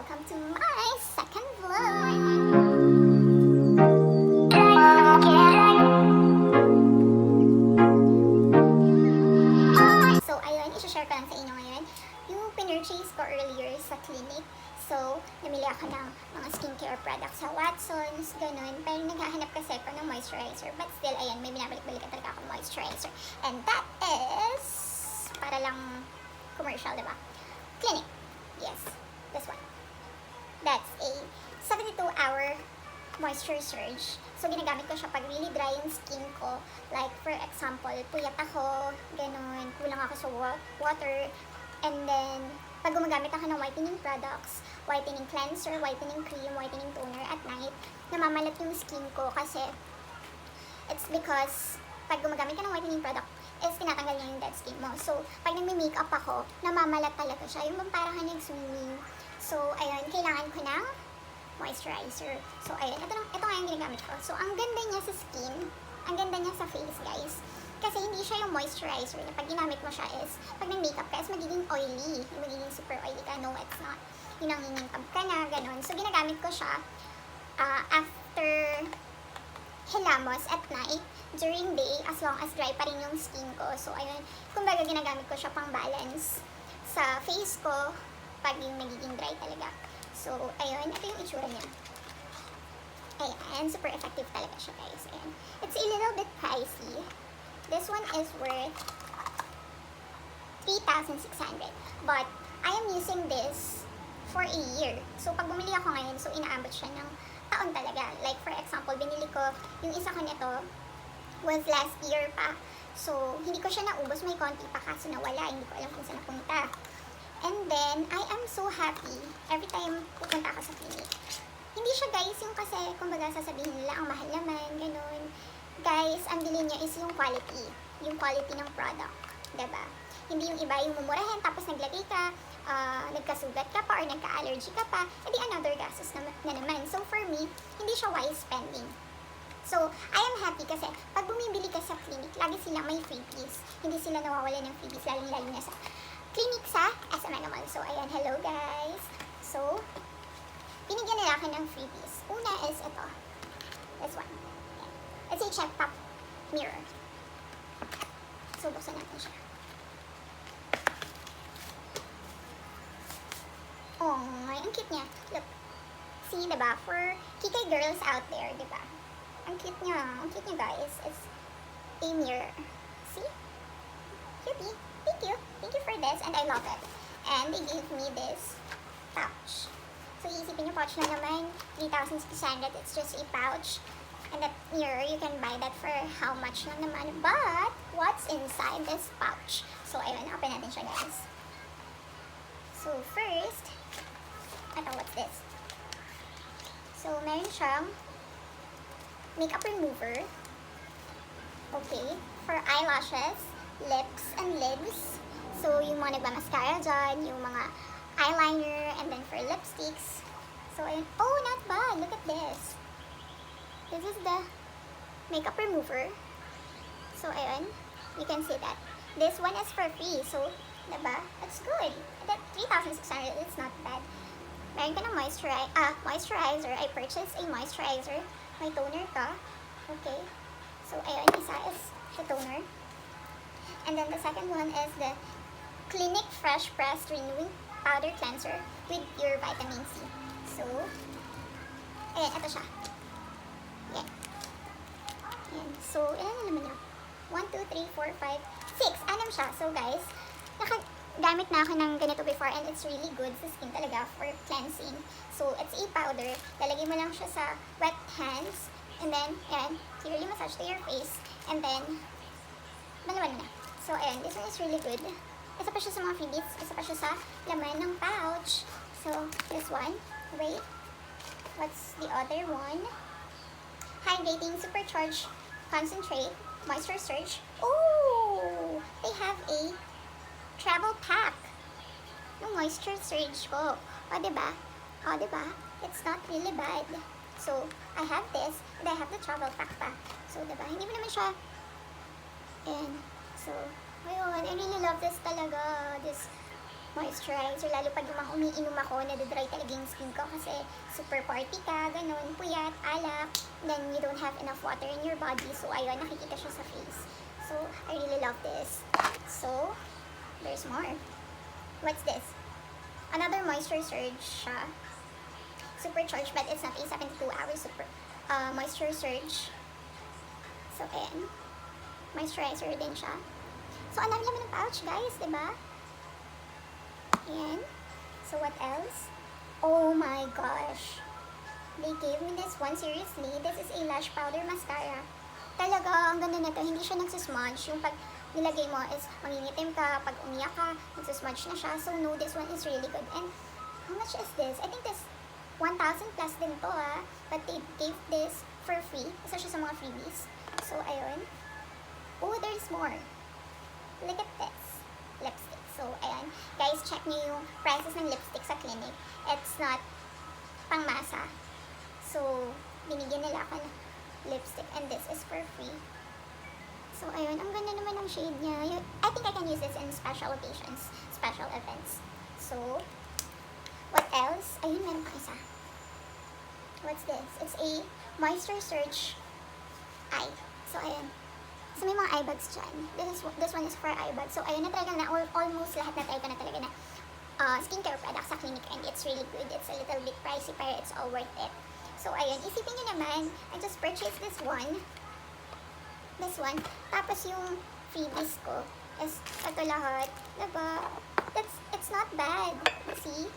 welcome to my second vlog! So ayun, isi-share ko lang sa inyo ngayon yung pinurchase ko earlier sa Clinique. So, namili ako ng mga skincare products sa Watsons, ganun. Pero naghahanap kasi ako ng moisturizer. But still, ayan, may binabalik-balikan talaga akong moisturizer. And that is, para lang commercial, diba? Clinique. Yes, this one. That's a 72-hour moisture surge. So, ginagamit ko siya pag really dry yung skin ko. Like, for example, puyat ako, ganun, kulang ako sa water. And then, pag gumagamit ako ng whitening products, whitening cleanser, whitening cream, whitening toner at night, namamalat yung skin ko kasi it's because pag gumagamit ka ng whitening product, is tinatanggal niya yung dead skin mo. So, pag nagme-makeup ako, namamalat talaga siya. Yung parang nag-swimming. So, ayun, kailangan ko ng moisturizer. So, ayun, ito nga yung ginagamit ko. So, ang ganda niya sa skin, ang ganda niya sa face, guys. Kasi hindi siya yung moisturizer na pag ginamit mo siya is, pag nag-makeup ka is magiging oily. Magiging super oily ka. No, it's not. Yun ang hinintab ka na, ganun. So, ginagamit ko siya after hilamos at night, during day, as long as dry pa rin yung skin ko. So, ayun, kumbaga ginagamit ko siya pang balance sa face ko pag yung nagiging dry talaga. So, ayun, ito yung itsura niya. Ayan, super effective talaga siya, guys. Ayan. It's a little bit pricey. This one is worth 3,600. But, I am using this for a year. So, pag bumili ako ngayon, so inaabot siya ng taon talaga. Like, for example, binili ko, yung isa ko nito was last year pa. So, hindi ko siya naubos. May konti pa kaso nawala. Hindi ko alam kung saan napunta. And then, I am so happy every time pupunta ako sa Clinique. Hindi siya, guys, yung kasi, kumbaga, sasabihin nila, ang mahal naman, ganun. Guys, ang bilhin niya is yung quality. Yung quality ng product. Diba? Hindi yung iba, yung mumurahin, tapos naglagay ka, nagkasugat ka pa, or nagka-allergy ka pa, edi another gastos na naman. So, for me, hindi siya wise spending. So, I am happy kasi, pag bumibili ka sa Clinique, lagi silang may freebies. Hindi sila nawawala ng freebies, lalo na sa Clinique sa SM naman. So, ayan, hello guys. So, binigyan nila ako ng freebies. Una is ito. This one. It's a check top mirror. So, buksan natin siya. Oh, ang cute niya. Look. See, diba? For kikay girls out there, diba? Ang cute niya. Ang cute niya, guys. It's a mirror. See? Cutie. Thank you. Thank you for this. And I love it. And they gave me this pouch. So, iisipin yung pouch na naman. 3,600. It's just a pouch. And that mirror, you can buy that for how much lang naman. But, what's inside this pouch? So, ayun, open natin siya, guys. So, first, what's this? So, meron siyang makeup remover. Okay, for eyelashes, lips, and lids. So, yung mga nagmamascara dyan, yung mga eyeliner, and then for lipsticks. So, ayun. Oh, not bad. Look at this. This is the makeup remover. So, ayun. You can see that. This one is for free. So, diba? That's good. That 3,600, it's not bad. Meron ka ng moisturizer. I purchased a moisturizer. May toner ka. Okay. So, ayun. Isa is the toner. And then the second one is the Clinique Fresh Pressed Renewing Powder Cleanser with pure vitamin C. So, ayan. Ito siya. Yan. Yan. So, ilan na naman yun? 1, 2, 3, 4, 5, 6. Anim siya. So, guys, nakagamit na ako ng ganito before and it's really good sa skin talaga for cleansing. So, it's a powder. Lalagay mo lang siya sa wet hands. And then, ayan, clearly massage to your face. And then, malaman mo na. So, ayan, this one is really good. Isa pa siya sa mga freebies. Isa pa siya sa laman ng pouch. So, this one. Wait. What's the other one? Hydrating Supercharged Concentrate Moisture Surge. Oh! They have a travel pack. Yung moisture surge ko. O, diba? O, diba? It's not really bad. So, I have this, and I have the travel pack pa. So, diba? Hindi mo naman siya. And, so, ayun. I really love this talaga. This moisturizer, lalo pag yung mga umiinom ako, nadadry talaga yung skin ko kasi super party ka, ganun, puyat, alak, then you don't have enough water in your body, so ayun, nakikita siya sa face. So, I really love this. So, there's more. What's this? Another moisture surge siya. Supercharged, but it's not a 72-hour moisture surge. So, ayan. Moisturizer din siya. So, ang dami naman ng pouch, guys, diba? Ayan. So, what else? Oh my gosh. They gave me this one, seriously. This is a lash powder mascara. Talaga, ang ganda nito. Hindi siya nagsismudge. Yung pag nilagay mo is mangingitim ka, pag umiyak ka, nagsismudge na siya. So, no, this one is really good. And, how much is this? I think this 1,000 plus din to, ah. But they gave this for free. Isa siya sa mga freebies. So, ayun. Oh, there's more. Look at this. Lipstick. So, ayan. Guys, check niyo yung prices ng lipstick sa Clinique. It's not pang masa. So, binigyan nila ako ng lipstick. And this is for free. So, ayun. Ang ganda naman ng shade niya. I think I can use this in special occasions. Special events. So, what else? Ayun, meron pang isa. What's this? It's a moisture surge eye. So, ayun. So, may mga eye bags dyan. This one is for eye bags. So, ayun na talaga na, almost lahat na tayo na talaga na skincare products sa Clinique, and it's really good. It's a little bit pricey, pero it's all worth it. So, ayun. Isipin nyo naman, I just purchased this one. This one. Tapos, yung freebies ko is ito lahat. Diba? It's not bad. See?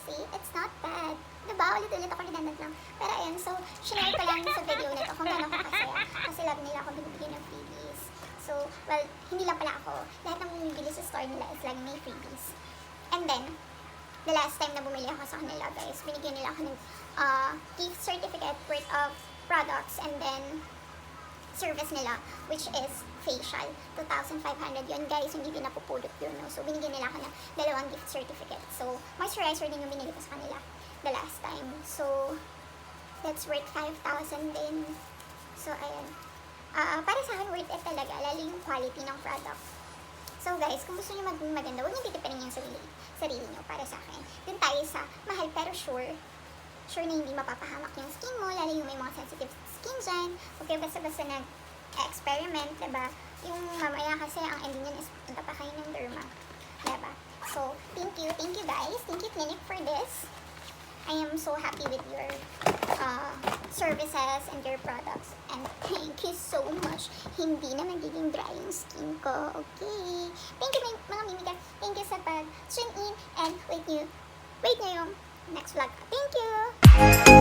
See? It's not bad. Diba? Ulit-ulit ako redundant lang. Pero ayun, so, share ko lang sa video na ito kung gano'n ko kasaya. Kasi love nila ako binibigyan ng freebies. So, well, hindi lang pala ako. Lahat ng bumibili sa store nila is lagi may freebies. And then, the last time na bumili ako sa kanila, guys, binigyan nila ako ng gift certificate worth of products, and then, service nila, which is facial. 2,500 yun, guys. Hindi pinapupulot yun, no? So, binigyan nila ako ng 2 gift certificate. So, moisturizer din yung binigay ko sa kanila the last time. So, that's worth 5,000 din. So, ayan. Para sa akin, worth it talaga. Lalo yung quality ng product. So, guys, kung gusto nyo maging maganda, huwag nyo titipirin yung sarili nyo para sa akin. Dun tayo sa mahal pero sure. Sure na hindi mapapahamak yung skin mo, lalo yung may mga sensitive skin dyan. Huwag kayo basta-basta nag-experiment, diba? Yung mamaya kasi ang ending yun is punta pa kayo ng derma. Diba? So, thank you guys. Thank you, Clinique, for this. I am so happy with your services and your products. And thank you so much. Hindi na magiging dry yung skin ko. Okay? Thank you, mga mimiga. Thank you sa pag-tune in. And wait nyo yung next vlog. Thank you!